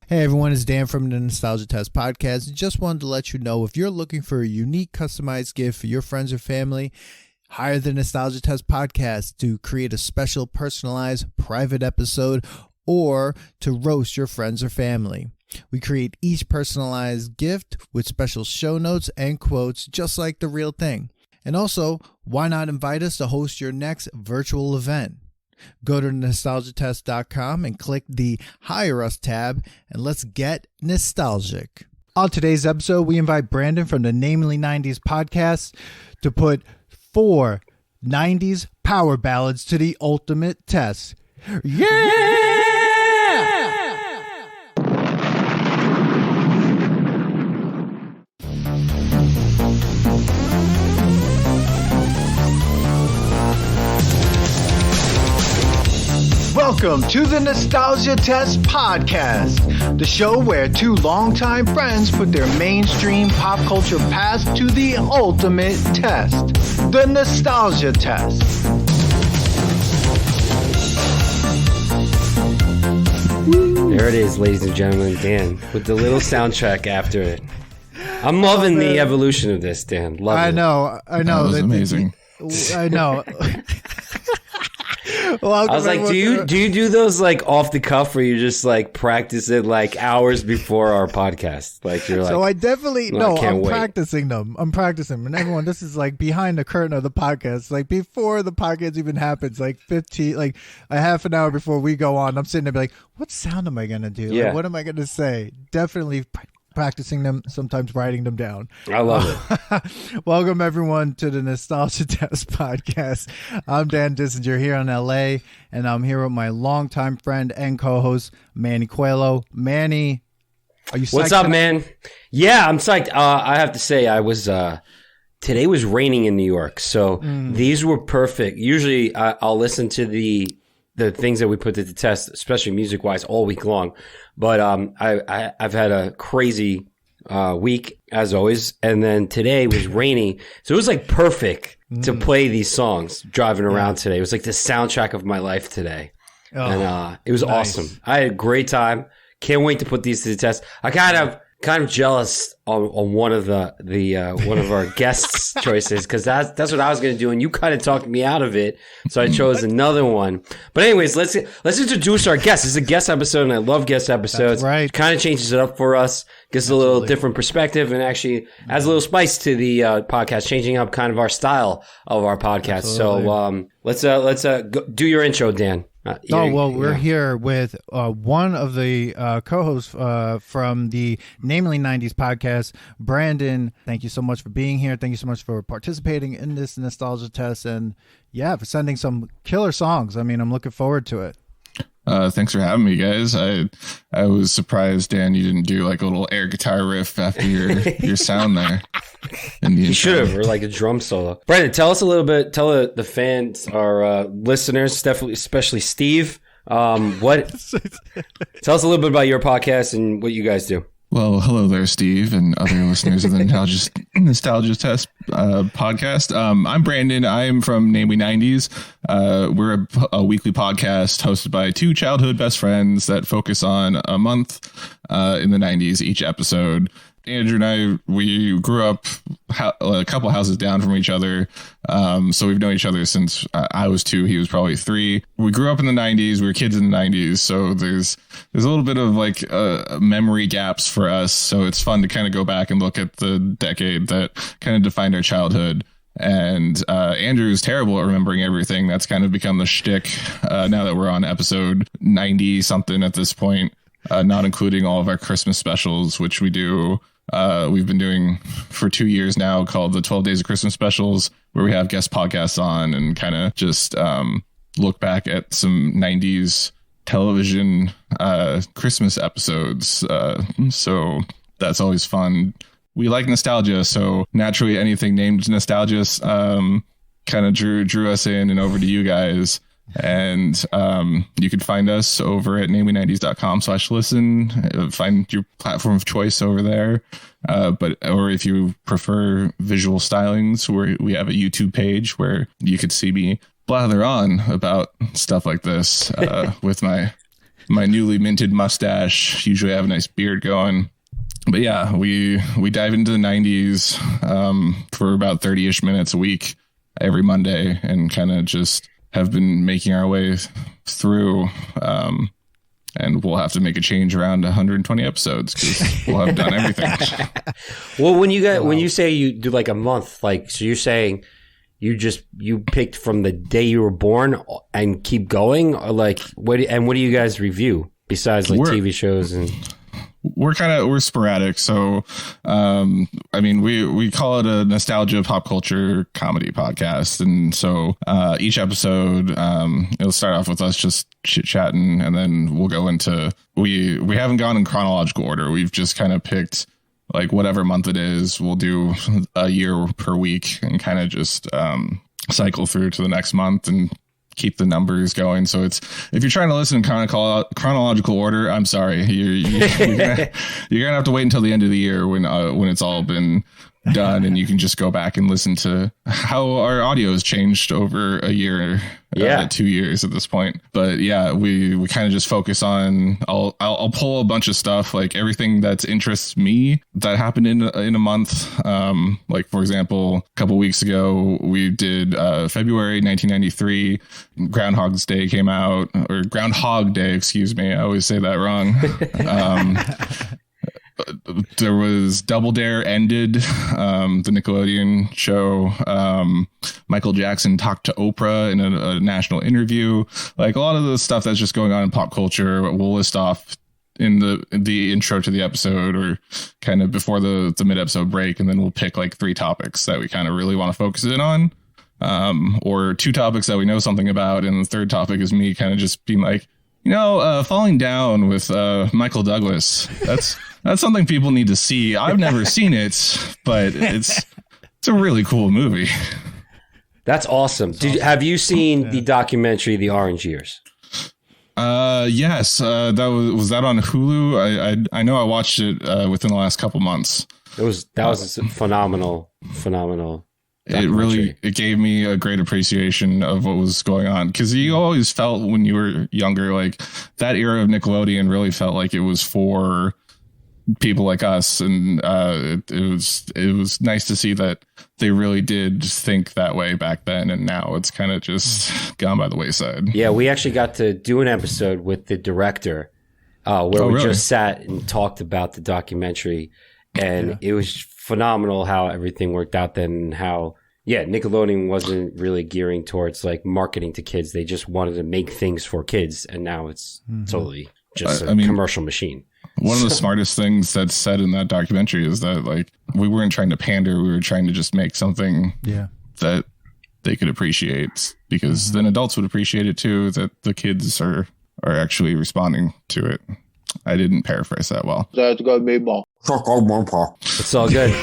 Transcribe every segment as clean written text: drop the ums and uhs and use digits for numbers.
Hey everyone, it's Dan from the Nostalgia Test Podcast. Just wanted to let you know if you're looking for a unique customized gift for your friends or family, hire the Nostalgia Test Podcast to create a special personalized private episode or to roast your friends or family. We create each personalized gift with special show notes and quotes just like the real thing. And also, why not invite us to host your next virtual event? Go to nostalgiatest.com and click the Hire Us tab, and let's get nostalgic. On today's episode, we invite Brandon from the Namely 90s podcast to put 4 90s power ballads to the ultimate test. Yeah! Welcome to the Nostalgia Test Podcast, the show where 2 longtime friends put their mainstream pop culture past to the ultimate test, the Nostalgia Test. There it is, ladies and gentlemen, Dan, with the little soundtrack after it. I'm loving the evolution of this, Dan. I know. That was amazing. I know. I was like, do you do those like off the cuff where you just like practice it like hours before our podcast? Like you're like, so I definitely I'm wait. practicing them. I'm practicing, and everyone, this is like behind the curtain of the podcast. Like before the podcast even happens, like 15, like a half an hour before we go on, I'm sitting there be like, what sound am I gonna do? Yeah. Like, what am I gonna say? Definitely practicing them, sometimes writing them down. I love it. Welcome everyone to the Nostalgia Test Podcast. I'm Dan Dissinger here in LA, and I'm here with my longtime friend and co-host Manny Coelho. Manny, are you psyched? What's up, man? Yeah, I'm psyched. I have to say, I was today was raining in New York, so these were perfect. Usually, I'll listen to the things that we put to the test, especially music wise, all week long. But I've had a crazy week as always, and then today was rainy, so it was like perfect to play these songs driving around today. It was like the soundtrack of my life today, and it was awesome. I had a great time. Can't wait to put these to the test. I kind of jealous on one of one of our guests' choices, because that's what I was going to do, and you kind of talked me out of it, so I chose another one. But anyways, let's introduce our guest. This is a guest episode, and I love guest episodes. That's right. Kind of changes it up for us, gives a little different perspective, and actually adds a little spice to the podcast, changing up kind of our style of our podcast. Absolutely. So let's do your intro, Dan. We're here with one of the co-hosts from the Namely 90s podcast, Brandon. Thank you so much for being here. Thank you so much for participating in this nostalgia test, and for sending some killer songs. I mean, I'm looking forward to it. Thanks for having me, guys. I was surprised, Dan, you didn't do like a little air guitar riff after your sound there. You should have, or like a drum solo. Brandon, tell us a little bit. Tell the fans, our listeners, definitely, especially Steve. Tell us a little bit about your podcast and what you guys do. Well, hello there, Steve, and other listeners of the Nostalgia Test podcast. I'm Brandon. I am from Namely 90s. We're a weekly podcast hosted by 2 childhood best friends that focus on a month in the 90s each episode. Andrew and I, we grew up a couple houses down from each other. So we've known each other since I was 2. He was probably 3. We grew up in the 90s. We were kids in the 90s. So there's a little bit of like memory gaps for us. So it's fun to kind of go back and look at the decade that kind of defined our childhood. And Andrew's terrible at remembering everything. That's kind of become the shtick now that we're on episode 90 something at this point, not including all of our Christmas specials, which we do. We've been doing for 2 years now, called the 12 Days of Christmas Specials, where we have guest podcasts on and kind of just look back at some 90s television Christmas episodes. So that's always fun. We like nostalgia, so naturally anything named nostalgia kind of drew us in and over to you guys. And you can find us over at namely90s.com/listen. Find your platform of choice over there. Or if you prefer visual stylings, we have a YouTube page where you could see me blather on about stuff like this with my my newly minted mustache. Usually I have a nice beard going. But yeah, we dive into the 90s for about 30-ish minutes a week every Monday, and kind of just have been making our way through. And we'll have to make a change around 120 episodes because we'll have done everything. Well, when you say you do like a month, like, so you're saying you picked from the day you were born and keep going, or like what do you guys review besides like TV shows? And we're sporadic. So, I mean, we call it a nostalgia pop culture comedy podcast. And so, each episode, it'll start off with us just chit chatting, and then we'll go into, we haven't gone in chronological order. We've just kind of picked like whatever month it is. We'll do a year per week and kind of just, cycle through to the next month and keep the numbers going. So it's, if you're trying to listen in chronological order, I'm sorry, you're gonna have to wait until the end of the year when it's all been done, and you can just go back and listen to how our audio has changed over a year, 2 years at this point. But yeah, we kind of just focus on, I'll pull a bunch of stuff, like everything that interests me that happened in a month. Like for example, a couple weeks ago we did February 1993, Groundhog's Day came out, or Groundhog Day, excuse me, I always say that wrong. There was Double Dare ended, the Nickelodeon show. Michael Jackson talked to Oprah in a national interview. Like a lot of the stuff that's just going on in pop culture, we'll list off in the intro to the episode, or kind of before the mid-episode break, and then we'll pick like 3 topics that we kind of really want to focus in on, or 2 topics that we know something about, and the 3rd topic is me kind of just being like, Falling Down with Michael Douglas. That's something people need to see. I've never seen it, but it's a really cool movie. That's awesome. Have you seen the documentary The Orange Years? Yes. That was that on Hulu? I know I watched it within the last couple months. That was a phenomenal. It gave me a great appreciation of what was going on, because you always felt when you were younger, like that era of Nickelodeon really felt like it was for people like us, and it was nice to see that they really did think that way back then, and now it's kind of just gone by the wayside. Yeah, we actually got to do an episode with the director where we just sat and talked about the documentary, and it was phenomenal how everything worked out then, and how Nickelodeon wasn't really gearing towards like marketing to kids. They just wanted to make things for kids, and now it's totally just a commercial machine. One of the smartest things that's said in that documentary is that like we weren't trying to pander, we were trying to just make something that they could appreciate, because then adults would appreciate it too, that the kids are actually responding to it. I didn't paraphrase that well. It's all good.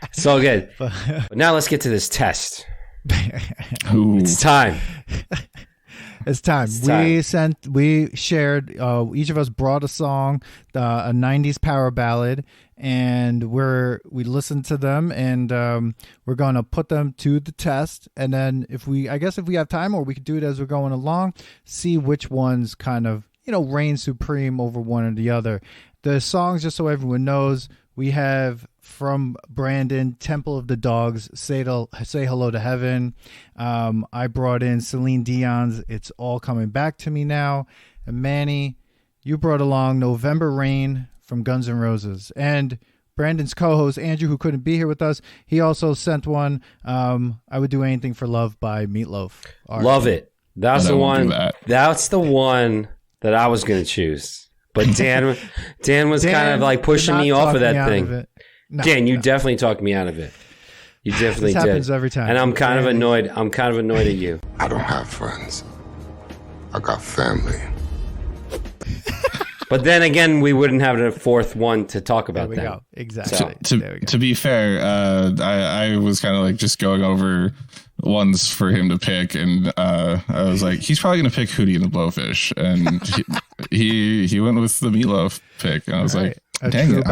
It's all good. But now let's get to this test. It's time. It's time. We shared, each of us brought a song, a 90s power ballad, and we listened to them, and we're going to put them to the test. And then if we have time, or we could do it as we're going along, see which ones kind of, reign supreme over one or the other. The songs, just so everyone knows, we have from Brandon, Temple of the Dogs, Say Hello to Heaven. I brought in Celine Dion's It's All Coming Back to Me Now. And Manny, you brought along November Rain from Guns N' Roses. And Brandon's co-host, Andrew, who couldn't be here with us, he also sent one, I Would Do Anything for Love by Meatloaf. Love it. That's the one. That's the one that I was going to choose. But Dan was kind of like pushing me off of that thing. Dan, you definitely talked me out of it. You definitely did. Happens every time. And I'm kind of annoyed. I'm kind of annoyed at you. I don't have friends. I got family. But then again, we wouldn't have a 4th one to talk about that. There we go. Exactly. To be fair, I was kind of like just going over ones for him to pick, and I was like, he's probably going to pick Hootie and the Blowfish, and he went with the Meatloaf pick, and I was like, dang it,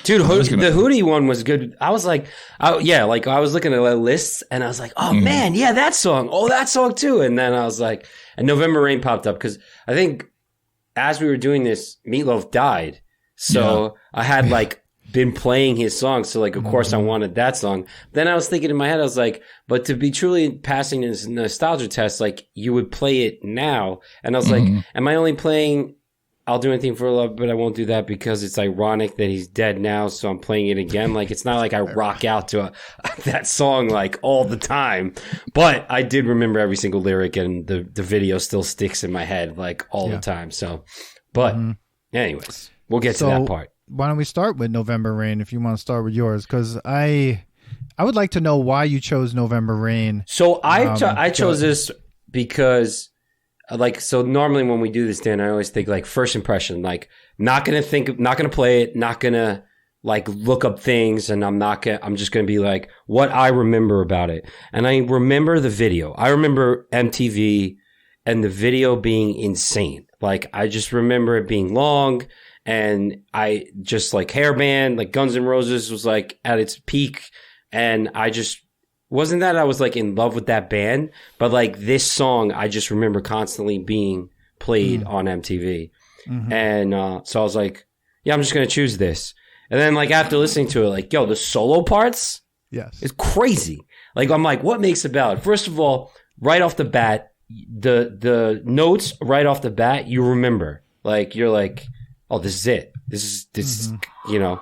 dude, the Hootie one was good. I was like, I was looking at lists, and I was like, oh man, yeah, that song, that song too, and then I was like, and November Rain popped up because I think as we were doing this, Meatloaf died. So I had like been playing his song. So like, of course I wanted that song. Then I was thinking in my head, I was like, but to be truly passing this nostalgia test, like you would play it now. And I was like, am I only playing I'll Do Anything for Love, but I won't do that because it's ironic that he's dead now. So I'm playing it again. Like, it's not like I rock out to that song like all the time, but I did remember every single lyric, and the video still sticks in my head like all the time. So, but anyways, we'll get to that part. Why don't we start with November Rain if you want to start with yours? Because I would like to know why you chose November Rain. So I chose this because like, so normally when we do this, Dan, I always think like first impression, like not going to play it, not going to like look up things. And I'm just going to be like what I remember about it. And I remember the video. I remember MTV and the video being insane. Like, I just remember it being long, and I just like hairband, like Guns N' Roses was like at its peak. And I just, wasn't that I was like in love with that band, but like this song, I just remember constantly being played on MTV. And so I was like, yeah, I'm just going to choose this. And then like after listening to it, like, yo, the solo parts, it's crazy. Like, I'm like, what makes a ballad? First of all, right off the bat, the notes right off the bat, you remember. Like, you're like, oh, this is it. This is, you know,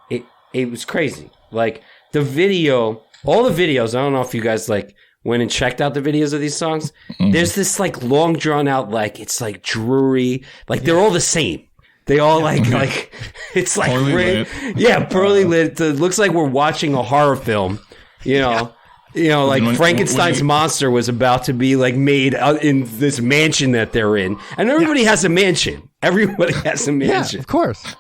it was crazy. Like the video, all the videos, I don't know if you guys like went and checked out the videos of these songs. There's this like long drawn out, like it's like dreary, like they're all the same. They all like it's like Poorly lit. Poorly lit. It looks like we're watching a horror film, you know. You know, like Frankenstein's monster was about to be like made in this mansion that they're in, and everybody has a mansion. Everybody has a mansion, of course.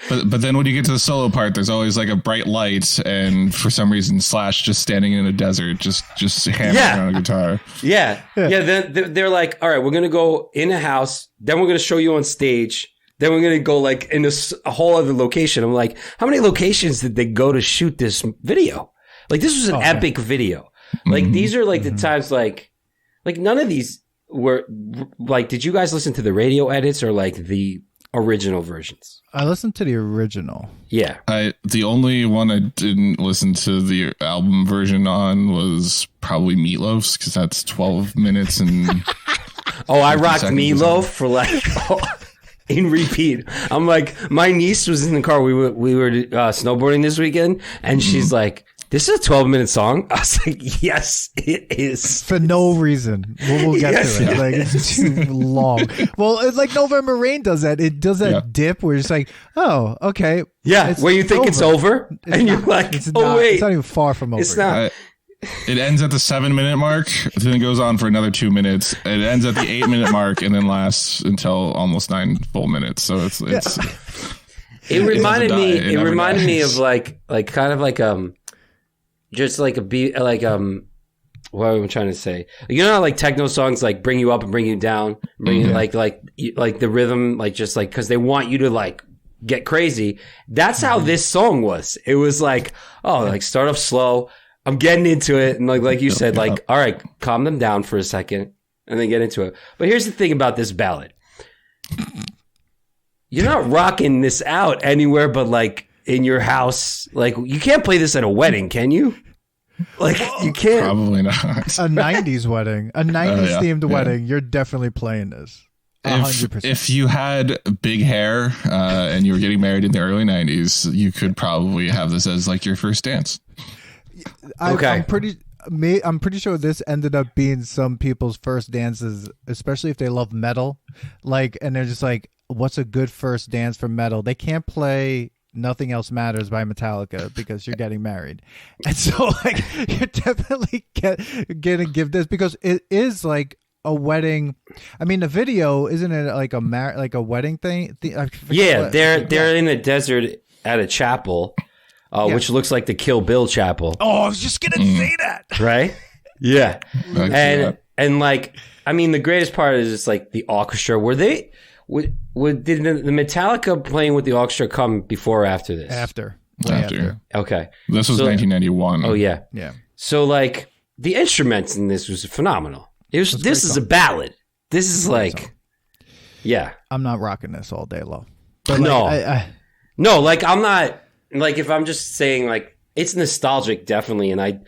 But then when you get to the solo part, there's always like a bright light, and for some reason Slash just standing in a desert, just hammering on a guitar. Then they're like, all right, we're gonna go in a house, then we're gonna show you on stage, then we're gonna go like in a whole other location. I'm like, how many locations did they go to shoot this video? Like, this was an epic video. Like, these are like the times like none of these were like. Did you guys listen to the radio edits or like the original versions? I listened to the original. Yeah. The only one I didn't listen to the album version on was probably Meatloaf's, because that's 12 minutes and I rocked Meatloaf for like in repeat. I'm like, my niece was in the car. We were snowboarding this weekend, and she's like, this is a 12-minute song? I was like, yes, it is. For no reason. We'll get to it. Like, it's too long. Well, it's like November Rain does that. It does that dip where it's like, oh, okay. Yeah, where you think it's over, and you're like, wait. It's not even far from over. It's not. It ends at the 7-minute mark, then it goes on for another 2 minutes. It ends at the 8-minute mark, and then lasts until almost 9 full minutes. So it's It reminded me. It reminded me of like kind of like just like what am I trying to say? You know how like techno songs like bring you up and bring you down, bring you like the rhythm, like just like because they want you to like get crazy. That's how this song was. It was like, oh, like start off slow. I'm getting into it, and like you said, like, all right, calm them down for a second, and then get into it. But here's the thing about this ballad: you're not rocking this out anywhere but like in your house. Like, you can't play this at a wedding, can you? Like, you can't. Probably not. A 90s wedding, a 90s themed wedding. You're definitely playing this. 100%. If you had big hair and you were getting married in the early 90s, you could probably have this as like your first dance. I'm pretty sure this ended up being some people's first dances, especially if they love metal. Like, and they're just like, what's a good first dance for metal? They can't play Nothing Else Matters by Metallica because you're getting married. And so like you're definitely gonna give this, because it is like a wedding. I mean, the video, isn't it like a wedding thing? They're in a desert at a chapel, which looks like the Kill Bill chapel. Oh, I was just gonna say that. Right? Yeah. And like, I mean, the greatest part is just like the orchestra. Did the Metallica playing with the orchestra come before or after this? After. Okay. This was 1991. Oh yeah. Yeah. So like the instruments in this was phenomenal. This is a ballad. This is like Yeah. I'm not rocking this all day long. But No. No, like I'm not like if I'm just saying like it's nostalgic definitely and I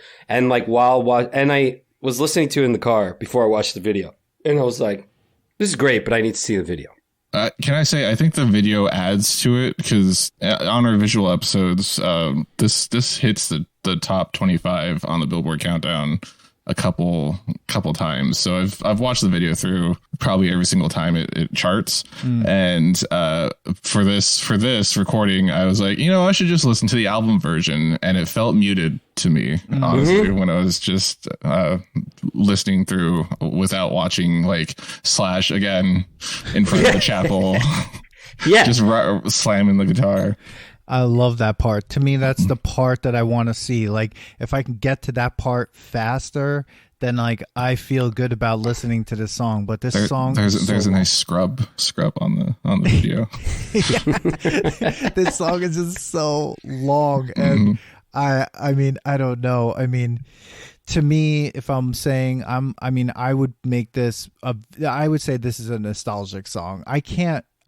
was listening to it in the car before I watched the video and I was like this is great but I need to see the video. Can I say I think the video adds to it because on our visual episodes this hits the top 25 on the Billboard countdown a couple times. So I've watched the video through probably every single time it charts. And for this recording, I was like, I should just listen to the album version. And it felt muted to me, honestly, when I was just listening through without watching like Slash again in front of the chapel. Yeah. Just slamming the guitar. I love that part. To me, that's the part that I want to see. Like, if I can get to that part faster, then like I feel good about listening to this song. But this song, there's a nice scrub on the video. This song is just so long, and I mean, I don't know. I mean, to me, if I'm saying I would make this. I would say this is a nostalgic song. I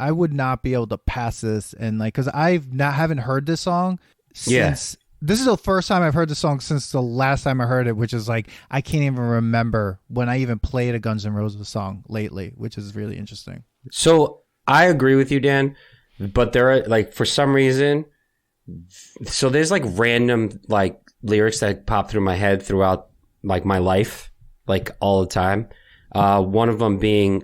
would not be able to pass this and like because haven't heard this song since this is the first time I've heard the song since the last time I heard it, which is like I can't even remember when I even played a Guns N' Roses song lately, which is really interesting. So I agree with you, Dan, but there are like for some reason, so there's like random like lyrics that pop through my head throughout like my life, like all the time. One of them being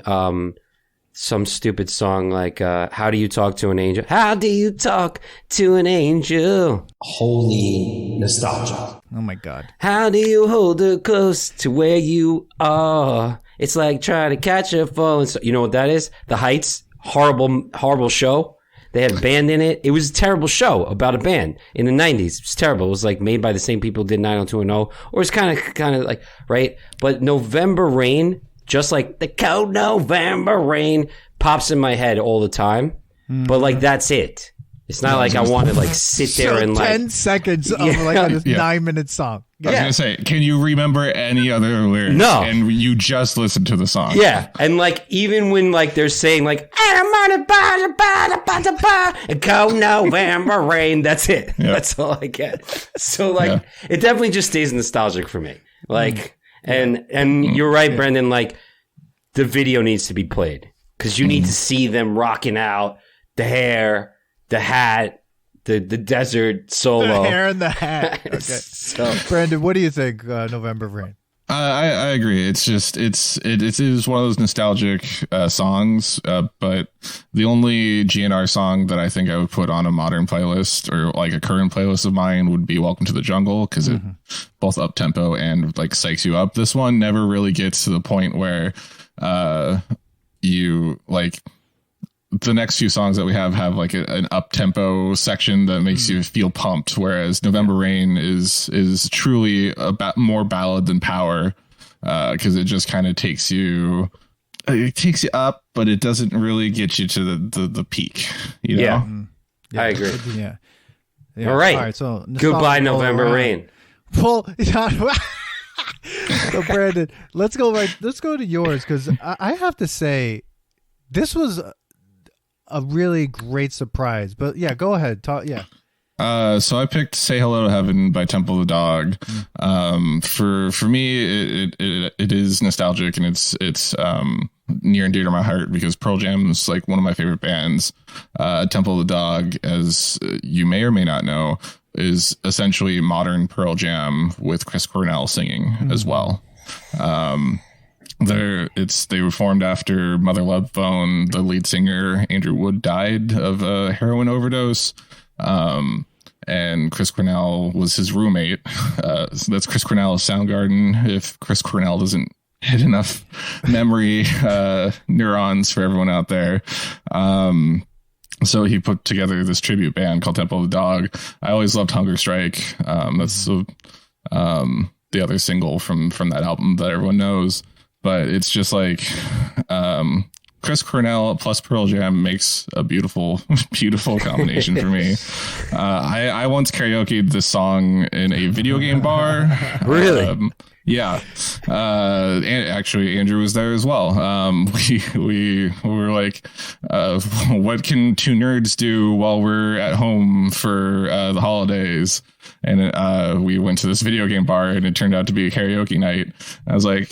some stupid song like how do you talk to an angel? How do you talk to an angel? Holy nostalgia. Oh my god. How do you hold her close to where you are? It's like trying to catch a falling star. You know what that is? The Heights. Horrible show. They had a band in it. It was a terrible show about a band in the 90s. It was terrible. It was like made by the same people who did 90210, or it's kind of like, right? But November Rain, just like the cold November rain, pops in my head all the time. But like that's it. It's not like I want to like sit there and like 10 seconds of like this 9-minute song. I was gonna say, can you remember any other lyrics? No. And you just listened to the song. Yeah, and like even when like they're saying like and cold November rain, that's it. Yeah. That's all I get. So like it definitely just stays nostalgic for me. Like and you're right, Brendan. Like the video needs to be played because you need to see them rocking out the hair, the hat, the desert solo. The hair and the hat. Okay. So, Brandon, what do you think? November Rain. I agree. It's just it is one of those nostalgic songs, but the only GNR song that I think I would put on a modern playlist or like a current playlist of mine would be Welcome to the Jungle because it both up tempo and like psychs you up. This one never really gets to the point where you like. The next few songs that we have like an up tempo section that makes you feel pumped, whereas November Rain is truly more ballad than power because it just kind of takes you up, but it doesn't really get you to the peak. You know? Yeah, I agree. Yeah. All right. All right. So goodbye, November Rain. Well, so Brandon, let's go to yours because I have to say this was a really great surprise. But yeah, go ahead. Talk. Yeah. So I picked "Say Hello to Heaven" by Temple of the Dog. For me, it is nostalgic and it's near and dear to my heart because Pearl Jam is like one of my favorite bands. Temple of the Dog, as you may or may not know, is essentially modern Pearl Jam with Chris Cornell singing as well. They were formed after Mother Love Bone. The lead singer Andrew Wood died of a heroin overdose, and Chris Cornell was his roommate. So that's Chris Cornell of Soundgarden. If Chris Cornell doesn't hit enough memory neurons for everyone out there, so he put together this tribute band called Temple of the Dog. I always loved Hunger Strike. That's the other single from that album that everyone knows. But it's just like Chris Cornell plus Pearl Jam makes a beautiful, beautiful combination for me. I once karaoke'd this song in a video game bar. Really? Yeah. And actually, Andrew was there as well. We were like, what can two nerds do while we're at home for the holidays? And we went to this video game bar, and it turned out to be a karaoke night. I was like,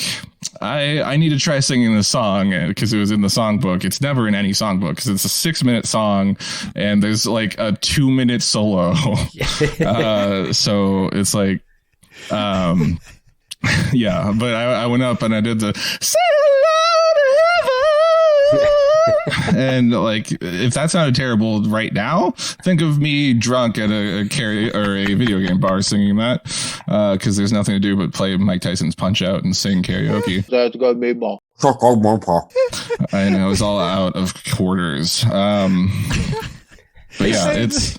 I need to try singing this song because it was in the songbook. It's never in any songbook because it's a 6-minute song and there's like a 2-minute solo. So it's like, yeah, but I went up and I did the say hello to heaven. And like, if that sounded terrible right now, think of me drunk at a video game bar singing that, because there's nothing to do but play Mike Tyson's Punch Out and sing karaoke. That's gonna be ball. I know, it was all out of quarters. But yeah, it's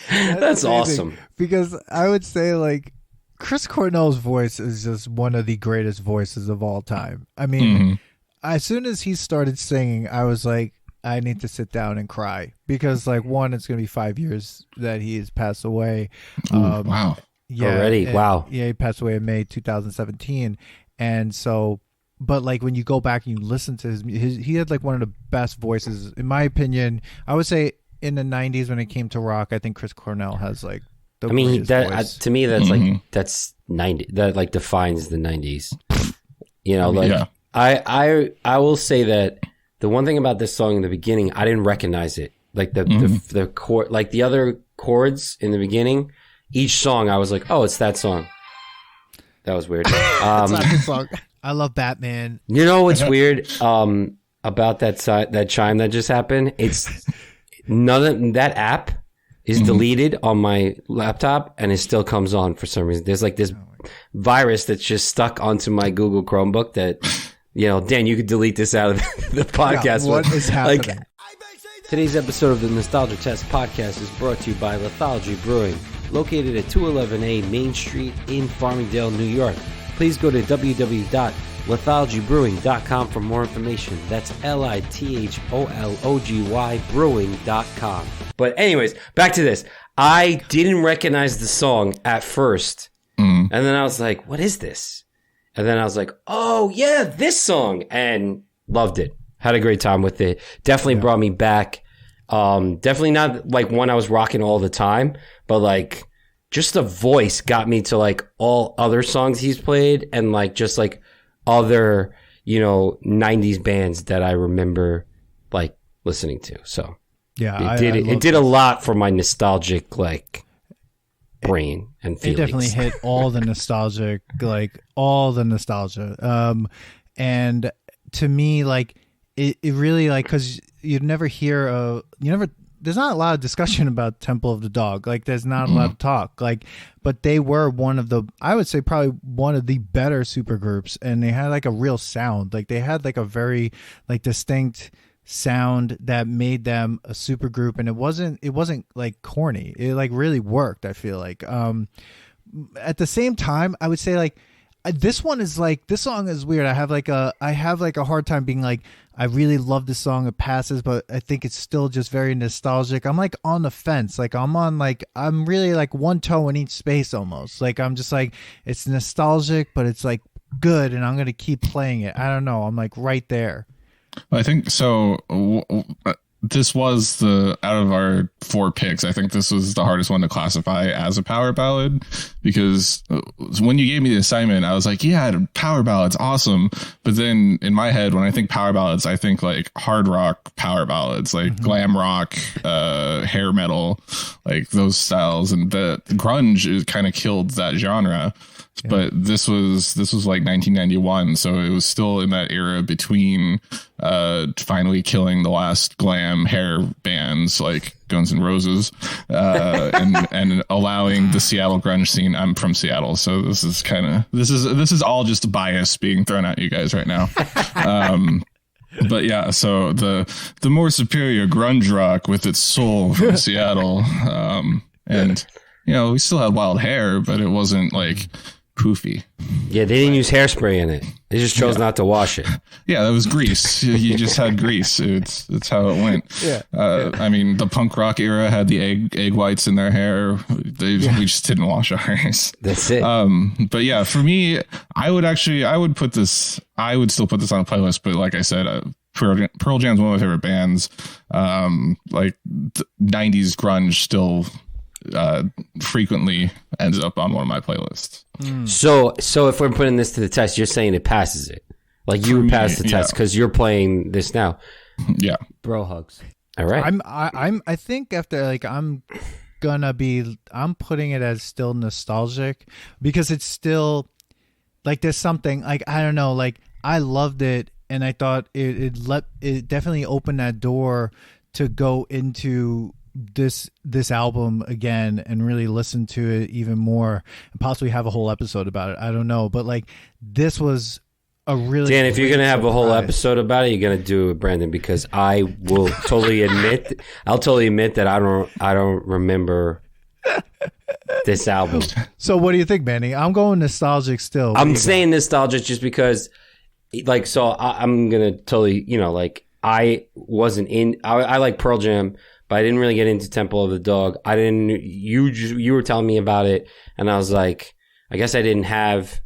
that's awesome. Because I would say like Chris Cornell's voice is just one of the greatest voices of all time. I mean, as soon as he started singing, I was like, I need to sit down and cry because, like, one, it's going to be 5 years that he has passed away. Wow. Yeah, already? Wow. Yeah, he passed away in May 2017. And so, but like when you go back and you listen to he had like one of the best voices, in my opinion. I would say in the 90s when it came to rock, I think Chris Cornell has like the greatest voice. To me, that's like, that's 90, that like defines the 90s. You know, like, yeah. I will say that the one thing about this song in the beginning, I didn't recognize it. Like the chord, like the other chords in the beginning, each song I was like, oh, it's that song. That was weird. It's not the song. I love Batman. You know what's weird about that chime that just happened? It's that app is deleted on my laptop and it still comes on for some reason. There's like this virus that's just stuck onto my Google Chromebook that, you know, Dan, you could delete this out of the podcast. Yeah, what is happening? Like, today's episode of the Nostalgia Test podcast is brought to you by Lithology Brewing, located at 211A Main Street in Farmingdale, New York. Please go to www.lithologybrewing.com for more information. That's LITHOLOGY brewing.com. But anyways, back to this. I didn't recognize the song at first. And then I was like, what is this? And then I was like, oh, yeah, this song. And loved it. Had a great time with it. Definitely brought me back. Definitely not like one I was rocking all the time, but like just the voice got me to like all other songs he's played and like just like other, you know, 90s bands that I remember like listening to. So yeah, it did a lot for my nostalgic like brain and feelings. It definitely hit all the nostalgic, like all the nostalgia. And to me, like it really like, cause you'd never hear there's not a lot of discussion about Temple of the Dog. Like there's not a lot of talk, like, but they were one of the, I would say probably one of the better supergroups, and they had like a real sound. Like they had like a very like distinct sound that made them a supergroup, and it wasn't like corny. It like really worked, I feel like. At the same time, I would say like this song is weird. I have like a hard time being like, I really love this song. It passes, but I think it's still just very nostalgic. I'm like on the fence. Like I'm really like one toe in each space almost. Like I'm just like, it's nostalgic, but it's like good, and I'm going to keep playing it. I don't know. I'm like right there. I think so. This was out of our 4 picks, I think this was the hardest one to classify as a power ballad, because when you gave me the assignment, I was like, yeah, power ballads, awesome. But then in my head, when I think power ballads, I think like hard rock power ballads, like glam rock, hair metal, like those styles. And the grunge kind of killed that genre. Yeah. But this was like 1991, so it was still in that era between finally killing the last glam hair bands like Guns N' Roses and allowing the Seattle grunge scene. I'm from Seattle, so this is all just bias being thrown at you guys right now. But yeah, so the more superior grunge rock with its soul from Seattle, and you know, we still had wild hair, but it wasn't like poofy. Yeah, they didn't use hairspray in it. They just chose not to wash it. Yeah, that was grease. You just had grease. It's how it went. Yeah. I mean, the punk rock era had the egg whites in their hair. We just didn't watch ours. That's it. But yeah, for me, I would still put this on a playlist. But like I said, Pearl Jam's one of my favorite bands. Like 90s grunge still frequently ends up on one of my playlists. So if we're putting this to the test, you're saying it passes it. Like you would pass the test because you're playing this now. Yeah. Bro hugs. All right. I think after like I'm putting it as still nostalgic because it's still like there's something like I don't know, like I loved it and I thought it definitely opened that door to go into this album again and really listen to it even more and possibly have a whole episode about it. I don't know, but like this was a really Dan, if you're gonna have a whole surprise. episode about it, you're gonna do it, Brandon, because I will totally admit that I don't remember this album. So what do you think, Manny? I'm going nostalgic still. What do I'm you saying nostalgic just because, like, so I'm gonna totally, like I wasn't in. I like Pearl Jam, but I didn't really get into Temple of the Dog. I didn't. You were telling me about it, and I was like, I guess I didn't have.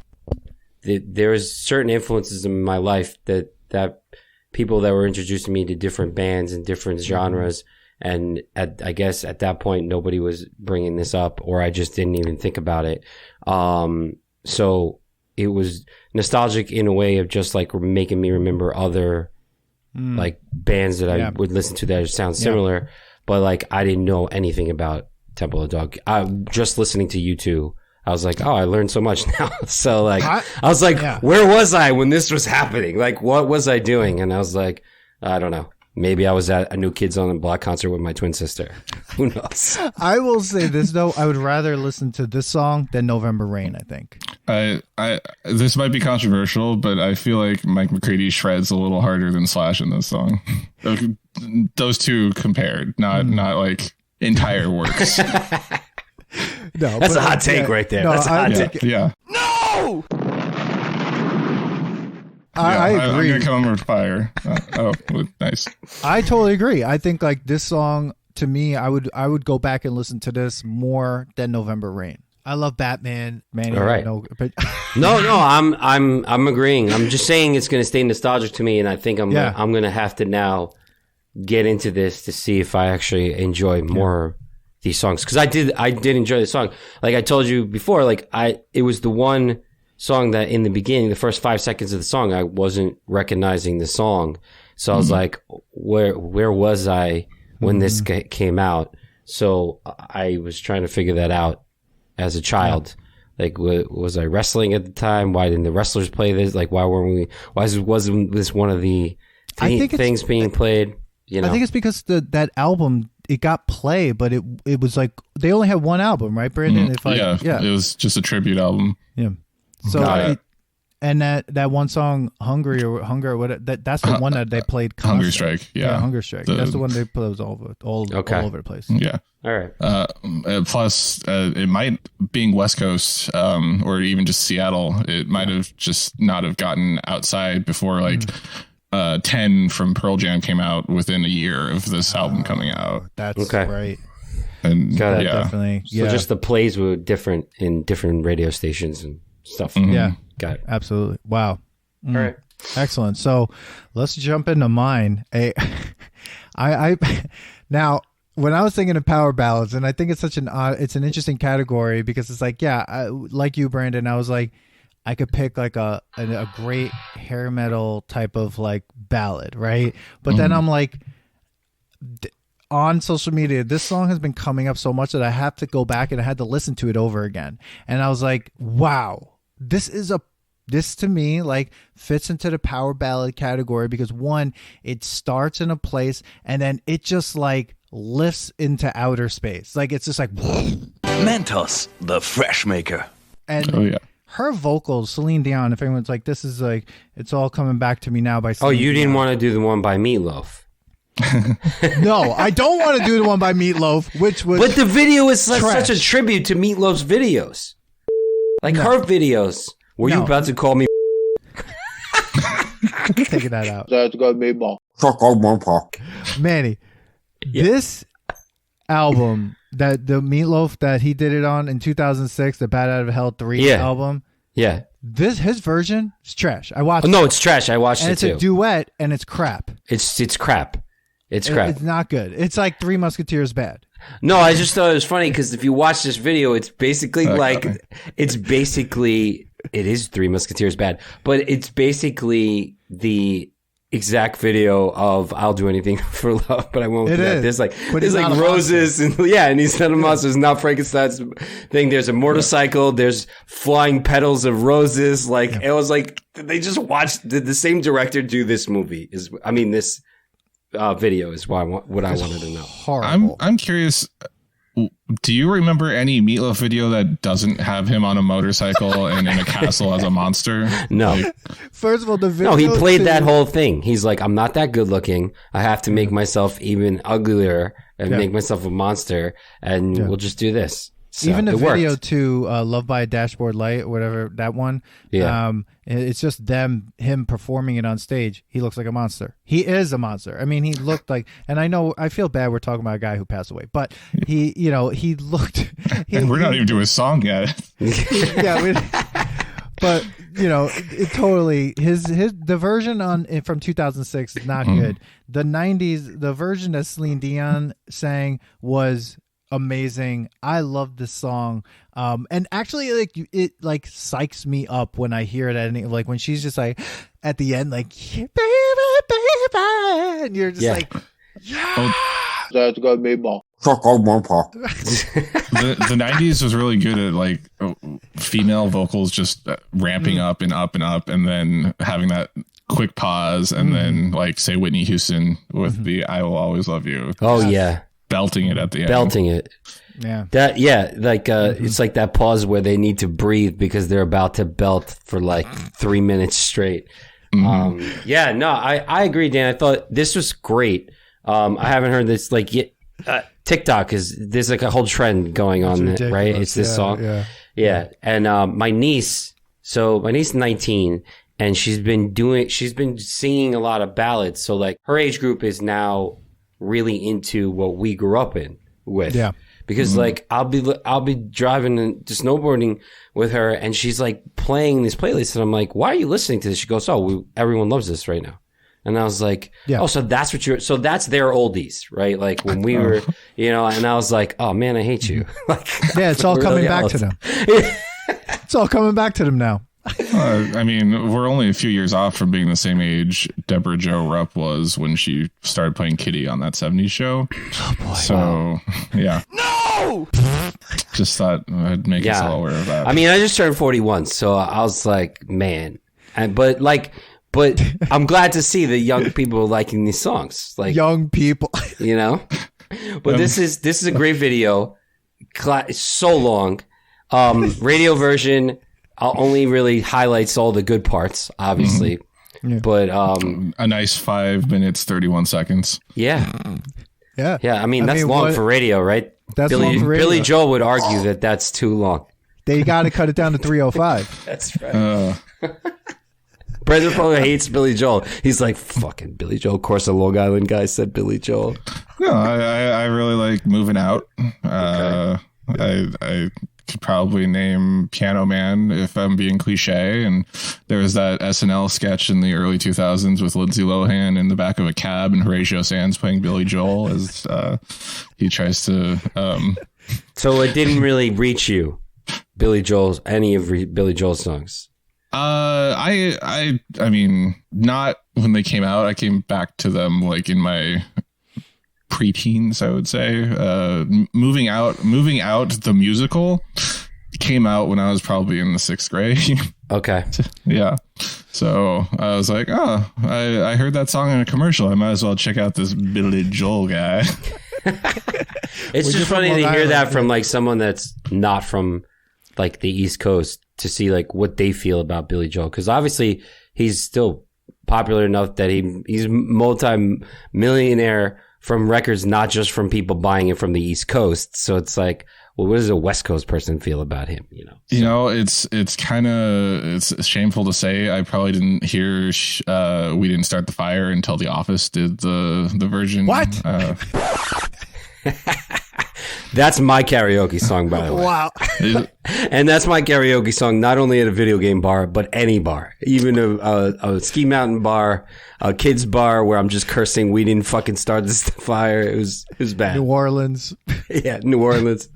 There was certain influences in my life that people that were introducing me to different bands and different genres. And I guess at that point, nobody was bringing this up or I just didn't even think about it. So it was nostalgic in a way of just like making me remember other like bands that I would listen to that sound similar. But like, I didn't know anything about Temple of the Dog. Just listening to U2. I was like, oh, I learned so much now. So like, I was like, where was I when this was happening? Like, what was I doing? And I was like, I don't know. Maybe I was at a New Kids on the Block concert with my twin sister. Who knows? I will say this though. I would rather listen to this song than November Rain, I think. This might be controversial, but I feel like Mike McCready shreds a little harder than Slash in this song. Those two compared, not like entire works. No, that's a hot take right there. No, that's a hot take. Yeah. No! I agree. I'm going to come with fire. Nice. I totally agree. I think like this song to me, I would go back and listen to this more than November Rain. I love Batman. Manny, all right. No, I'm agreeing. I'm just saying it's going to stay nostalgic to me, and I think I'm going to have to now get into this to see if I actually enjoy more these songs, because I did enjoy the song. Like I told you before, like it was the one song that in the beginning, the first 5 seconds of the song, I wasn't recognizing the song. So I was like, where was I when this came out? So I was trying to figure that out as a child. Like, was I wrestling at the time? Why didn't the wrestlers play this? Like, why wasn't this one of the things being played? You know? I think it's because that album, it got play, but it was like they only had one album, right, Brandon? It was just a tribute album. Yeah. So and that one song, Hungry or Hunger, that's the one that they played. Hunger Strike. Yeah, Hunger Strike. That's the one they played all over the place. Yeah. All right. Plus, it might being West Coast or even just Seattle, it might have just not have gotten outside before like. 10 from Pearl Jam came out within a year of this album coming out. That's right. And definitely. So just the plays were different in different radio stations and stuff. Yeah. Got it. Absolutely. Wow. All right. Excellent. So let's jump into mine. I now when I was thinking of power ballads, and I think it's it's an interesting category because it's like, like you, Brandon, I was like, I could pick like a great hair metal type of like ballad, right? But then I'm like, on social media, this song has been coming up so much that I have to go back and I had to listen to it over again. And I was like, wow, this to me like fits into the power ballad category because one, it starts in a place and then it just like lifts into outer space. Like it's just like Mentos, the fresh maker. And her vocals, Celine Dion, if anyone's like, this is like, it's all coming back to me now by Celine you didn't Dion. want to do the one by Meatloaf. No, I don't want to do the one by Meatloaf, which was. But the video is trash. such a tribute to Meatloaf's videos. Like her videos. Were you about to call me? Taking that out. That's got me ball. Manny, this album, that the Meatloaf that he did it on in 2006, the Bad Out of Hell 3 album. Yeah. His version is trash. I watched. No, it's trash. I watched it too. It's a duet, and it's crap. It's crap. It's crap. It's not good. It's like Three Musketeers bad. No, I just thought it was funny because if you watch this video, it's basically it is Three Musketeers bad, but it's basically the exact video of "I'll do anything for love," but I won't do that. There's like roses and and he's not a monster. It's not Frankenstein's thing. There's a motorcycle. There's flying petals of roses. It was like they just watched the same director do this movie. This video is what I wanted to know. Horrible. I'm curious. Do you remember any Meatloaf video that doesn't have him on a motorcycle and in a castle as a monster? No. First of all, the video. No, he played that whole thing. He's like, I'm not that good looking. I have to make myself even uglier and make myself a monster, and we'll just do this. So even the video worked. to Love by a Dashboard Light, or whatever, that one. Yeah. It's just him performing it on stage. He looks like a monster. He is a monster. I mean, he looked like, and I feel bad we're talking about a guy who passed away, but he looked. And we're not even doing a song yet. But it totally the version from 2006 is not good. The 90s, the version that Celine Dion sang was amazing. I love this song. And actually it psychs me up when I hear it when she's just like at the end baby, and you're just that's gonna be more. The 90s was really good at female vocals just ramping up and up and up, and then having that quick pause, and then say Whitney Houston with the "I Will Always Love You." Oh yeah. Belting it at the end. Belting it. Yeah. It's like that pause where they need to breathe because they're about to belt for 3 minutes straight. I agree, Dan. I thought this was great. I haven't heard this yet. TikTok there's a whole trend going on, right? It's this song. Yeah. And my niece is 19, and she's been singing a lot of ballads. So her age group is now really into what we grew up with. Yeah. Because I'll be driving to snowboarding with her, and she's playing this playlist, and I'm like, why are you listening to this? She goes, everyone loves this right now. And I was like, so that's that's their oldies, right? When we were, and I was like, oh man, I hate you. It's all coming back to them. It's all coming back to them now. I mean, we're only a few years off from being the same age Debra Jo Rupp was when she started playing Kitty on that 70s show. Oh boy. So, yeah. No! Just thought I'd make us all aware of that. I mean, I just turned 41, so I was like, man. But I'm glad to see the young people liking these songs. Young people. But this is a great video. It's so long. Radio version only really highlights all the good parts, obviously. Yeah. But a nice 5 minutes 31 seconds. Yeah. I mean, that's long for radio, right? That's long for radio. Billy Joel would argue that's too long. They got to cut it down to 3:05. That's right. Brendan probably hates Billy Joel. He's like, fucking Billy Joel. Of course, a Long Island guy said Billy Joel. No, I really like Moving Out. I could probably name Piano Man if I'm being cliche. And there was that SNL sketch in the early 2000s with Lindsay Lohan in the back of a cab and Horatio Sands playing Billy Joel as he tries to. So it didn't really reach you, any of Billy Joel's songs. I mean, not when they came out. I came back to them in my preteens, I would say. Moving out the musical came out when I was probably in the 6th grade. Okay. Yeah. So I was like, I heard that song in a commercial. I might as well check out this Billy Joel guy. It's just funny to hear that from someone that's not from the East Coast, to see what they feel about Billy Joel, because obviously he's still popular enough that he's multi-millionaire from records, not just from people buying it from the East Coast. So it's what does a West Coast person feel about him? It's kind of, it's shameful to say. I probably didn't hear We Didn't Start the Fire until The Office did the version. What? That's my karaoke song, by the way. Wow. And that's my karaoke song, not only at a video game bar, but any bar. Even a ski mountain bar, a kids bar where I'm just cursing. We didn't fucking start this fire. It was bad. New Orleans. Yeah, New Orleans.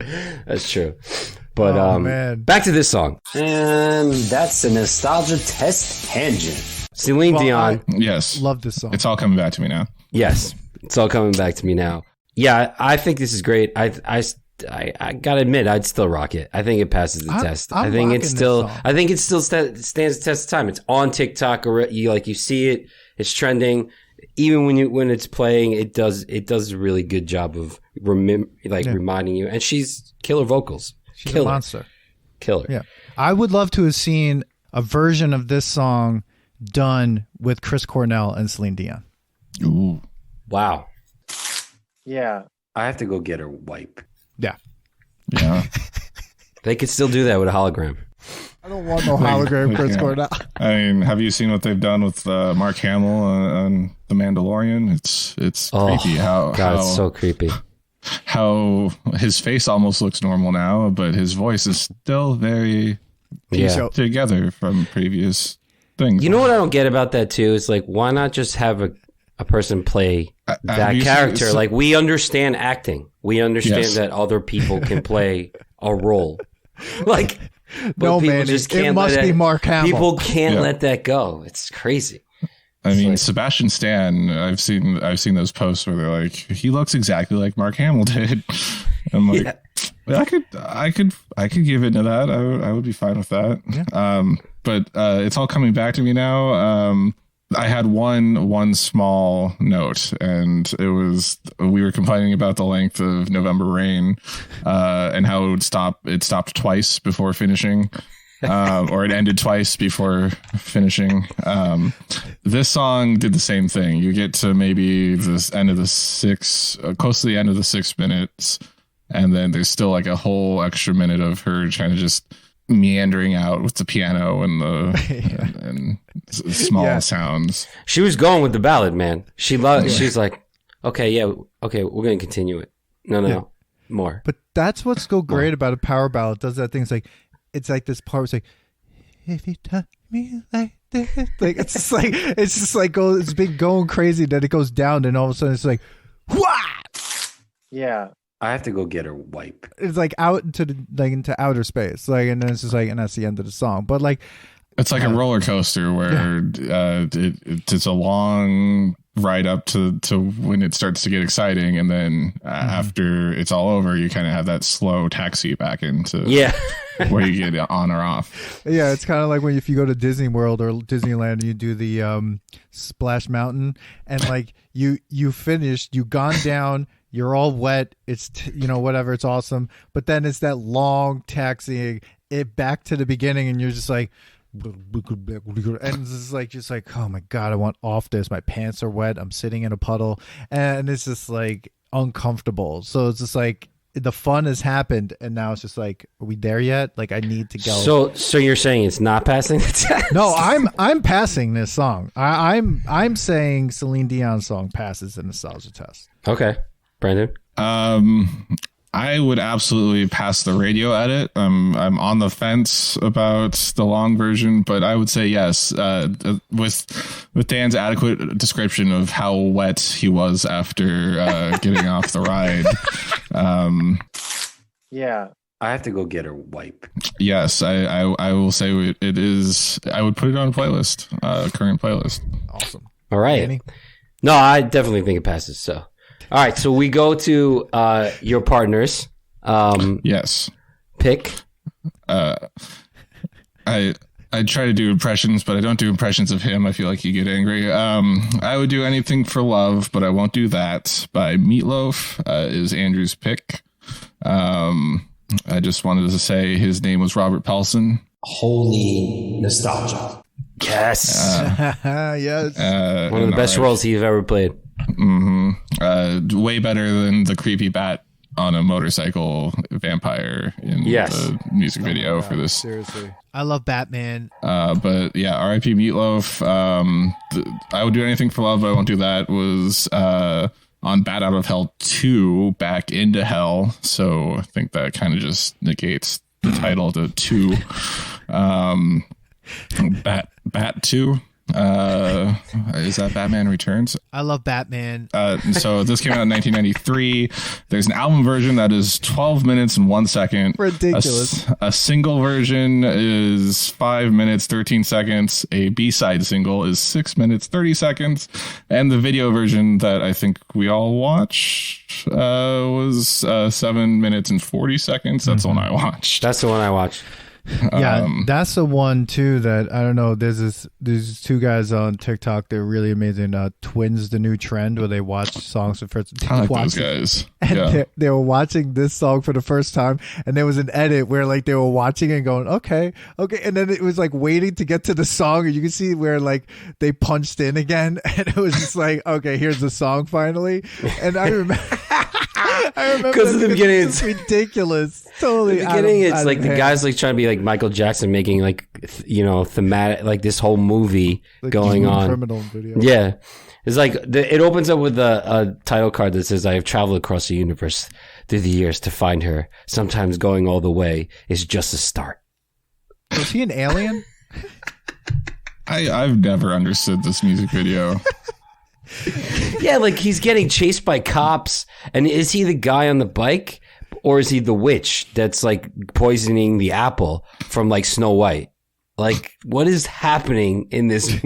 That's true. But man. back to this song. And that's a nostalgia test tangent. Celine Dion. Yes. Love this song. It's all coming back to me now. Yes, it's all coming back to me now. Yeah, I think this is great. I gotta admit, I'd still rock it. I think it passes the test. I think it's still stands the test of time. It's on TikTok, or you see it. It's trending. Even when it's playing, it does a really good job of reminding you. And she's killer vocals. She's killer. a monster. Killer. Yeah, I would love to have seen a version of this song done with Chris Cornell and Celine Dion. Ooh. Wow. Yeah. I have to go get her wipe. Yeah. Yeah. They could still do that with a hologram. I don't want no hologram Chris Cornell. I mean, have you seen what they've done with Mark Hamill on The Mandalorian? It's creepy. It's so creepy. How his face almost looks normal now, but his voice is still very together from previous things. You know what I don't get about that too? It's like, why not just have a person play that character? Like, we understand acting. We understand that other people can play a role. Like, but no, people man, just can't it must be Mark Hamill. People can't let that go. It's crazy. I mean, Sebastian Stan, I've seen those posts where they're like, he looks exactly like Mark Hamill did. I'm like, I could give into that. I would be fine with that. Yeah. But it's all coming back to me now. I had one small note, and it was, we were complaining about the length of November Rain, and how it stopped twice before finishing. Or it ended twice before finishing. This song did the same thing. You get to maybe this end of the close to the end of the 6 minutes, and then there's still like a whole extra minute of her trying to just meandering out with the piano and the and small sounds. She was going with the ballad, man. She's like, okay, we're gonna continue it. No, more. But that's what's so great about a power ballad. It does that thing. It's like this part. It's like, if you touch me like this, like it's been going crazy. Then it goes down, and all of a sudden it's like, what? Yeah. I have to go get her wipe. It's like out into outer space, like, and then it's just like, and that's the end of the song. But like, it's like a roller coaster where it's a long ride up to when it starts to get exciting, and then after it's all over, you kind of have that slow taxi back into where you get on or off. Yeah, it's kind of like when if you go to Disney World or Disneyland and you do the Splash Mountain, and like you finished, you gone down. You're all wet. It's, whatever. It's awesome. But then it's that long taxiing it back to the beginning, and you're just like, and it's just like, oh my God, I want off this. My pants are wet. I'm sitting in a puddle, and it's just like uncomfortable. So it's just like the fun has happened, and now it's just like, are we there yet? Like, I need to go. So you're saying it's not passing the test? No, I'm passing this song. I'm saying Celine Dion's song passes the nostalgia test. Okay. Brandon? I would absolutely pass the radio edit. I'm on the fence about the long version, but I would say yes. With Dan's adequate description of how wet he was after getting off the ride. Yeah. I have to go get her wipe. Yes, I will say it is. I would put it on a playlist, current playlist. Awesome. All right. Manny? No, I definitely think it passes. So. All right, so we go to your partners. Yes. Pick. I try to do impressions, but I don't do impressions of him. I feel like you get angry. I would do Anything for Love, but I won't do that. By Meatloaf is Andrew's pick. I just wanted to say his name was Robert Paulson. Holy nostalgia. Yes. Yes. One of the best roles he's ever played. Mm-hmm. Way better than the creepy bat on a motorcycle vampire in the music video for this. Seriously. I love Batman. But yeah, R.I.P. Meatloaf. I would do Anything for Love, but I won't do that. Was on Bat Out of Hell 2, Back into Hell. So I think that kind of just negates the title to 2. Bat 2. Is that Batman Returns? I love Batman. So this came out in 1993. There's an album version that is 12 minutes and 1 second. Ridiculous. A single version is 5 minutes 13 seconds. A B-side single is 6 minutes 30 seconds, and the video version that I think we all watched was 7 minutes and 40 seconds. That's the one I watched. That's the one I watched. Yeah, that's the one too that I don't know. There's two guys on TikTok. They're really amazing. Twins, the new trend where they watch songs for first. I like those guys. And they were watching this song for the first time, and there was an edit where like they were watching and going, okay, and then it was like waiting to get to the song, and you can see where like they punched in again, and it was just like, okay, here's the song finally. And I remember. Because in the beginning it's ridiculous. Totally. In the beginning it's like the guy's like trying to be like Michael Jackson, making like thematic, like this whole movie like going on. Criminal video. Yeah, it's like it opens up with a title card that says, "I have traveled across the universe through the years to find her. Sometimes going all the way is just a start." Was he an alien? I've never understood this music video. Yeah, like he's getting chased by cops, and is he the guy on the bike, or is he the witch that's like poisoning the apple from like Snow White? Like, what is happening in this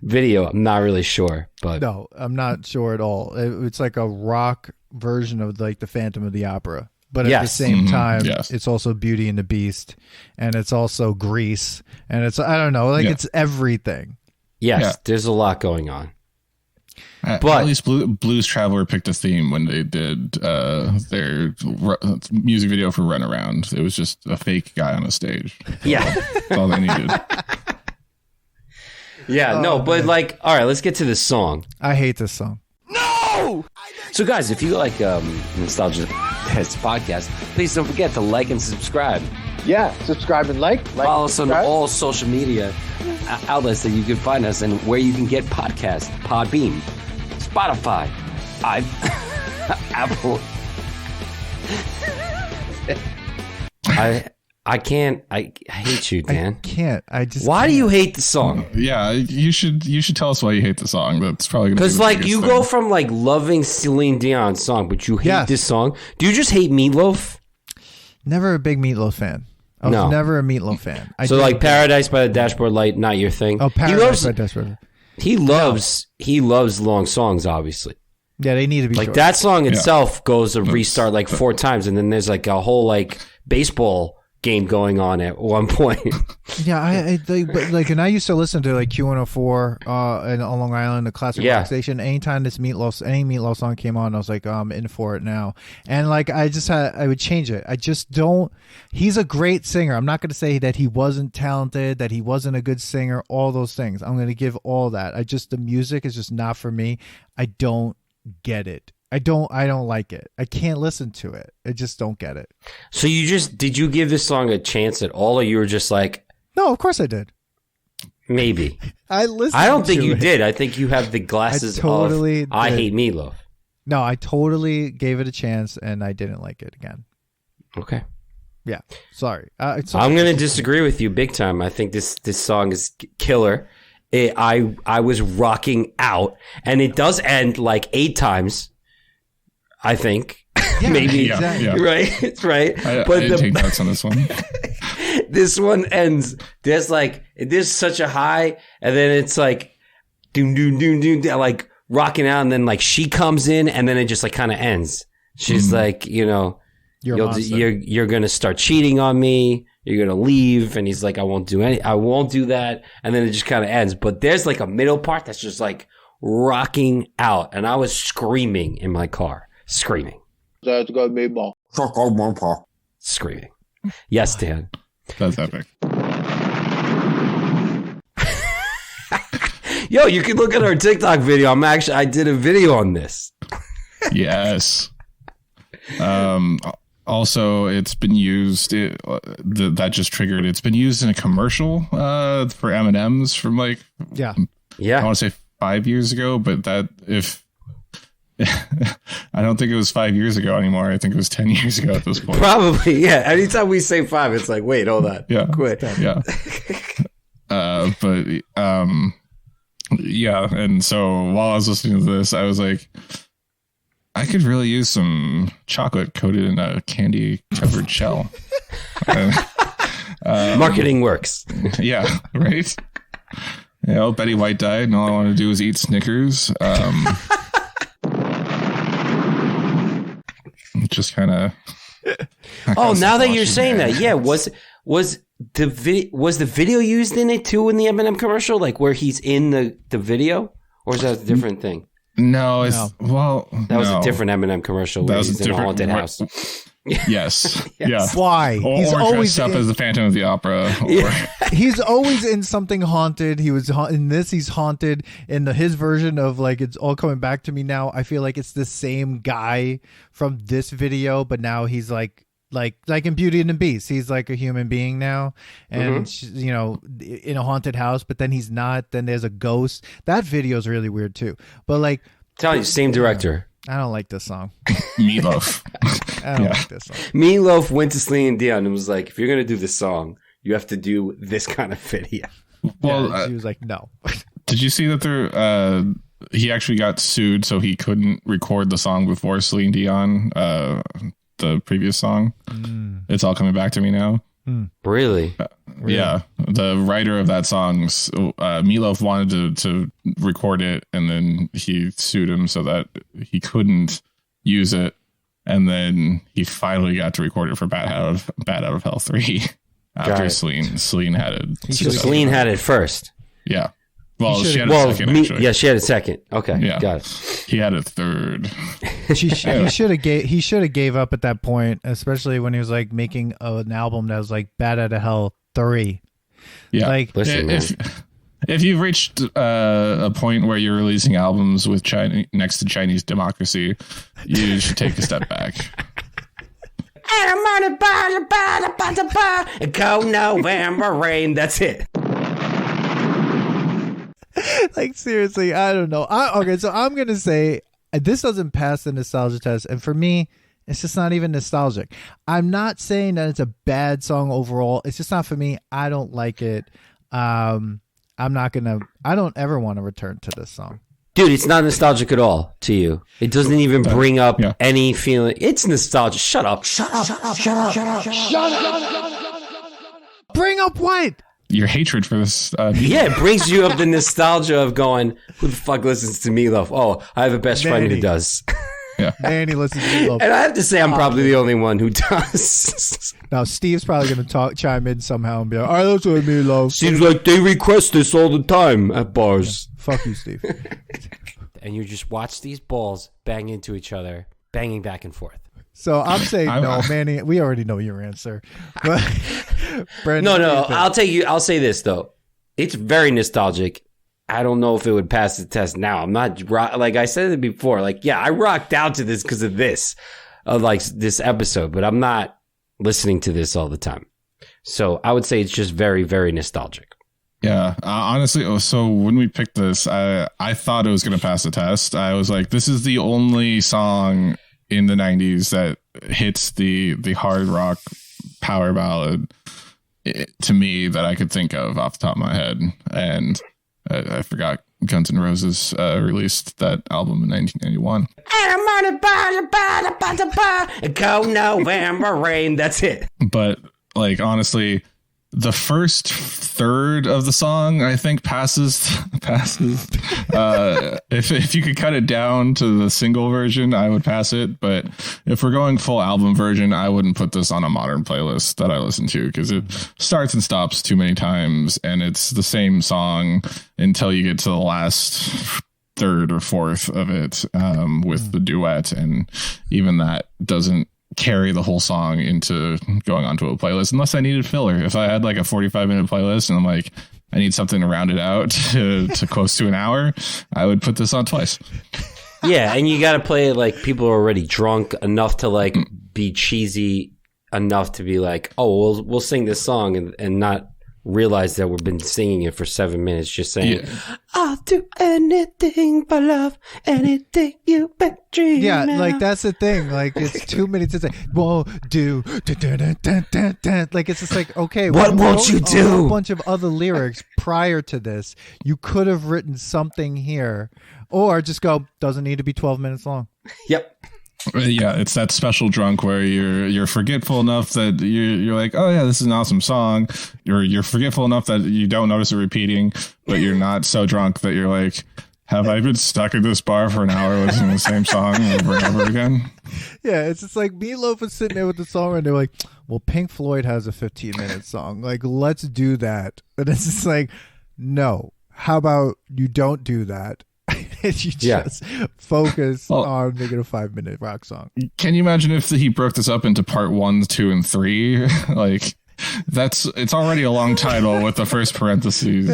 video? I'm not really sure, but no, I'm not sure at all. It's like a rock version of like the Phantom of the Opera, but at the same time, it's also Beauty and the Beast, and it's also Grease, and it's I don't know, like it's everything. Yes, there's a lot going on. But at least Blues Traveler picked a theme when they did their music video for Runaround. It was just a fake guy on a stage. Yeah. That's all they needed. Yeah, but like, all right, let's get to this song. I hate this song. No! So guys, if you like Nostalgia Test Podcast, please don't forget to like and subscribe. Yeah, subscribe and like. Follow us on all social media outlets that you can find us and where you can get podcasts. Podbean, Spotify, Apple. I can't. I hate you, Dan. I can't. Why do you hate the song? Yeah, you should tell us why you hate the song. That's probably because like you go from like loving Celine Dion song, but you hate this song. Do you just hate Meatloaf? Never a big Meatloaf fan. I was never a Meatloaf fan. So like Paradise by the Dashboard Light, not your thing. Oh, Paradise by the Dashboard. He loves long songs, obviously. Yeah, they need to be like short. that song itself goes to restart like 4 times, and then there's like a whole like baseball game going on at one point. Yeah, but like, and I used to listen to like Q104 on Long Island, the classic rock station. Anytime any Meatloaf song came on, I was like, I'm in for it now. And like, I would change it. I just don't. He's a great singer. I'm not going to say that he wasn't talented, that he wasn't a good singer, all those things. I'm going to give all that. The music is just not for me. I don't get it. I don't like it. I can't listen to it. I just don't get it. So did you give this song a chance at all, or you were just like, no, of course I did. Maybe. I listened. I don't think you did. I think you have the glasses of I hate Meatloaf. No, I totally gave it a chance, and I didn't like it again. Okay. Yeah. Sorry. I'm going to disagree with you big time. I think this song is killer. I was rocking out, and it does end like 8 times. I think maybe right. It's right. But I didn't take notes on this one. This one ends. There's such a high, and then it's like doom doom doom doom, like rocking out, and then like she comes in, and then it just like kind of ends. She's like, you're gonna start cheating on me. You're gonna leave, and he's like, I won't do that, and then it just kind of ends. But there's like a middle part that's just like rocking out, and I was screaming in my car. Screaming. That's gonna be more. Screaming. Yes, Dan. That's epic. Yo, you can look at our TikTok video. I did a video on this. Yes. Also, it's been used. That just triggered. It's been used in a commercial for M&Ms from like yeah. I want to say 5 years ago, but that if I don't think it was 5 years ago anymore. I think it was 10 years ago at this point. Probably, yeah. Anytime we say 5, it's like, wait, hold on. Yeah. Quit. Yeah. Yeah. And so while I was listening to this, I was like, I could really use some chocolate coated in a candy covered shell. Marketing works. Yeah. Right. You know, Betty White died, and all I wanted to do was eat Snickers. Just kind of. Oh, now that you're saying that, yeah, was the video used in it too in the Eminem commercial, like where he's in the video, or is that a different thing? No, well, that was a different Eminem commercial where he's in a haunted house. Yes. Yeah. Why? He's always dressed up as the Phantom of the Opera. He's always in something haunted. He was in this. He's haunted in his version of like It's All Coming Back to Me Now. I feel like it's the same guy from this video, but now he's like in Beauty and the Beast. He's like a human being now, and you know, in a haunted house. But then he's not. Then there's a ghost. That video is really weird too. But like, Tell you, same director. I don't like this song. Meatloaf. I don't like this song. Meatloaf went to Celine Dion and was like, if you're going to do this song, you have to do this kind of video. Well, she was like, no. Did you see that he actually got sued, so he couldn't record the song before Celine Dion, the previous song? It's All Coming Back to Me Now. Really? Yeah. The writer of that song, Meatloaf, wanted to record it, and then he sued him so that he couldn't use it. And then he finally got to record it for Bad Out of Hell 3 after Celine had it. So Celine had it first. Yeah. Well, she had a second, actually. Yeah, she had a second. Okay, yeah. Got it. He had a third. He should have gave up at that point, especially when he was like making an album that was like Bad Out of Hell 3. Yeah. Like, listen, if you've reached a point where you're releasing albums with next to Chinese democracy, you should take a step back. Cold November rain. That's it. Like, seriously, I don't know. Okay, so I'm gonna say this doesn't pass the nostalgia test, and for me, it's just not even nostalgic. I'm not saying that it's a bad song overall. It's just not for me. I don't like it. I don't ever want to return to this song. Dude, it's not nostalgic at all to you. It doesn't even bring up any feeling. It's nostalgic. Shut up. Bring up what? Your hatred for this. It brings you up the nostalgia of going, who the fuck listens to Meatloaf? Oh, I have a best friend who does. Yeah. Manny listens to Meatloaf. And I have to say, I'm probably the only one who does. Now, Steve's probably going to chime in somehow and be like, all right, let's do Meatloaf. Seems like they request this all the time at bars. Yeah. Fuck you, Steve. And you just watch these balls bang into each other, banging back and forth. So I'm saying no, Manny. We already know your answer. But Brandon, no. I'll say this though. It's very nostalgic. I don't know if it would pass the test now. I'm not like I said it before. Like, yeah, I rocked out to this because of this, like this episode. But I'm not listening to this all the time. So I would say it's just very, very nostalgic. Yeah, honestly, so when we picked this, I thought it was going to pass the test. I was like, this is the only song in the 90s that hits the hard rock power ballad to me that I could think of off the top of my head. And I forgot Guns N' Roses released that album in 1991. Cold November rain. That's it. But like, honestly, the first third of the song, I think, passes. If you could cut it down to the single version, I would pass it. But if we're going full album version, I wouldn't put this on a modern playlist that I listen to because it starts and stops too many times, and it's the same song until you get to the last third or fourth of it with the duet, and even that doesn't carry the whole song into going onto a playlist unless I needed filler. If I had like a 45-minute playlist and I'm like, I need something to round it out to close to an hour, I would put this on twice. Yeah, and you got to play it like people are already drunk enough to like be cheesy enough to be like, oh, we'll sing this song and not realize that we've been singing it for 7 minutes just saying, I'll do anything for love, anything you been dreaming. Yeah, like that's the thing. Like it's too many to say. Whoa, do like it's just like okay. What won't you do? A whole bunch of other lyrics prior to this. You could have written something here, or just go. Doesn't need to be 12 minutes long. Yep. Yeah, it's that special drunk where you're forgetful enough that you're like, oh yeah, this is an awesome song. You're forgetful enough that you don't notice it repeating, but you're not so drunk that you're like, have I been stuck at this bar for an hour listening to the same song over and over again? Yeah, it's just like Meatloaf was sitting there with the song and they're like, well, Pink Floyd has a 15-minute song. Like, let's do that. And it's just like, no. How about you don't do that? You just focus on making a 5-minute rock song. Can you imagine if he broke this up into part 1, 2, and 3? Like, it's already a long title with the first parentheses.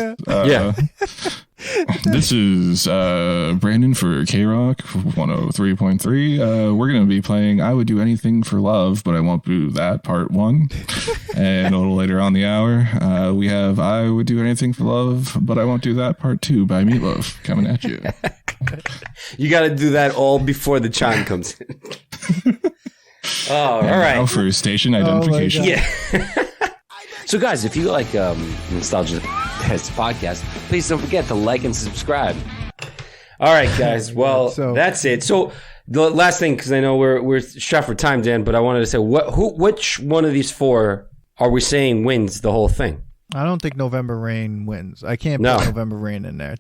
This is Brandon for K-Rock 103.3. We're going to be playing I Would Do Anything for Love, but I Won't Do That part 1. And a little later on the hour, we have I Would Do Anything for Love, but I Won't Do That part 2 by Meatloaf coming at you. You got to do that all before the chime comes in. Oh, all right. Now for station identification. Yeah. So, guys, if you like Nostalgia Test podcast, please don't forget to like and subscribe. All right, guys. Well, that's it. So, the last thing, because I know we're shot for time, Dan, but I wanted to say, which one of these four are we saying wins the whole thing? I don't think November Rain wins. I can't put November Rain in there.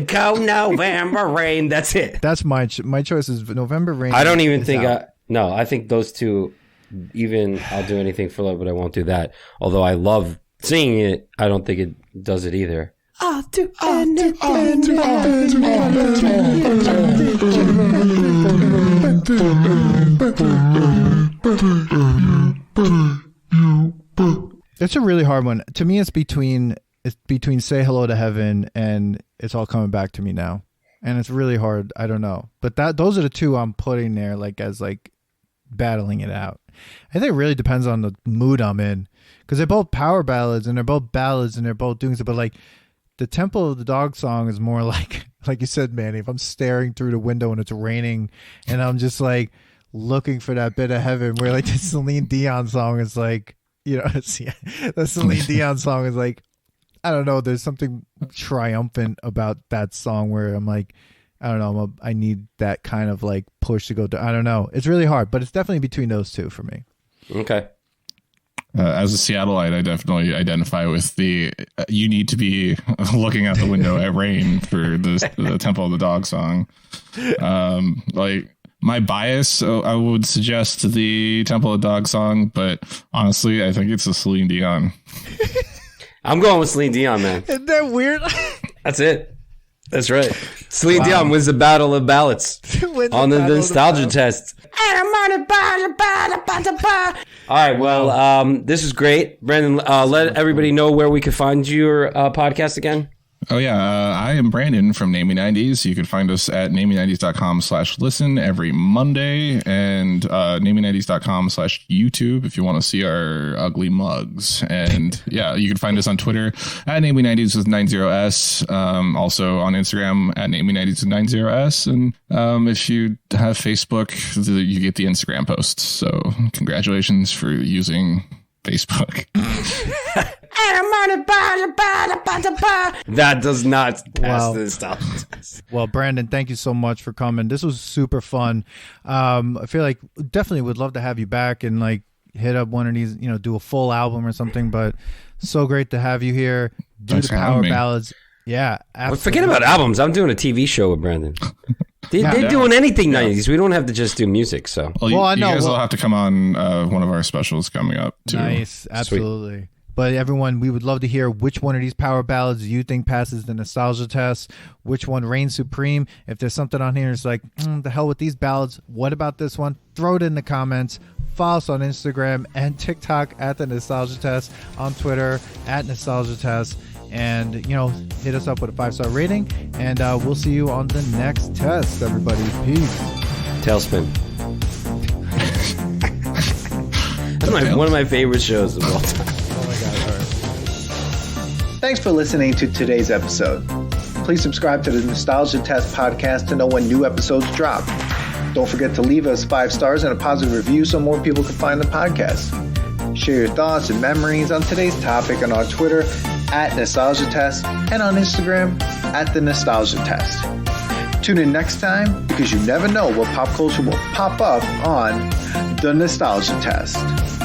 Go November Rain. That's it. That's my choice is November Rain. I don't even think I think those two. Even I'll do anything for love, but I won't do that. Although I love singing it, I don't think it does it either. I'll do anything. It's a really hard one. To me, it's between Say Hello to Heaven and It's All Coming Back to Me Now. And it's really hard. I don't know. But those are the two I'm putting there as battling it out. I think it really depends on the mood I'm in, because they're both power ballads and they're both ballads and they're both doing so. But the Temple of the Dog song is more like you said, Manny, if I'm staring through the window and it's raining and I'm just looking for that bit of heaven, where the Celine Dion song is the Celine Dion song is I don't know. There's something triumphant about that song where I'm I don't know. I need that kind of push to go to. I don't know. It's really hard, but it's definitely between those two for me. Okay. As a Seattleite, I definitely identify with the you need to be looking out the window at rain for the Temple of the Dog song. My bias, I would suggest the Temple of the Dog song, but honestly, I think it's the Celine Dion. I'm going with Celine Dion, man. Isn't that weird? That's it. That's right. Celine Dion wins the Battle of Ballads on the Nostalgia Test. All right. Well, this is great. Brandon, let everybody know where we can find your podcast again. Oh, yeah. I am Brandon from Name Me 90s. You can find us at nameme90s.com/listen every Monday, and nameme90s.com/YouTube if you want to see our ugly mugs. And yeah, you can find us on Twitter at nameme90s with 90s. Also on Instagram at nameme90s with 90s. And if you have Facebook, you get the Instagram posts. So congratulations for using Facebook. That does not pass the Nostalgia Test. Well, Brandon, thank you so much for coming. This was super fun. I feel like definitely would love to have you back and hit up one of these, do a full album or something. But so great to have you here. Do the power ballads. Yeah, absolutely. Well, forget about albums. I'm doing a TV show with Brandon. They're doing anything 90s. We don't have to just do music. So, I know. You guys will have to come on one of our specials coming up too. Nice, absolutely. Sweet. But everyone, we would love to hear which one of these power ballads you think passes the Nostalgia Test, which one reigns supreme. If there's something on here that's the hell with these ballads, what about this one? Throw it in the comments. Follow us on Instagram and TikTok at the Nostalgia Test, on Twitter at Nostalgia Test, and hit us up with a 5-star rating. And we'll see you on the next test, everybody. Peace. Tailspin. That's one of my favorite shows of all time. Oh my God! All right. Thanks for listening to today's episode. Please subscribe to the Nostalgia Test podcast to know when new episodes drop. Don't forget to leave us 5 stars and a positive review so more people can find the podcast. Share your thoughts and memories on today's topic on our Twitter at Nostalgia Test and on Instagram at The Nostalgia Test. Tune in next time because you never know what pop culture will pop up on The Nostalgia Test.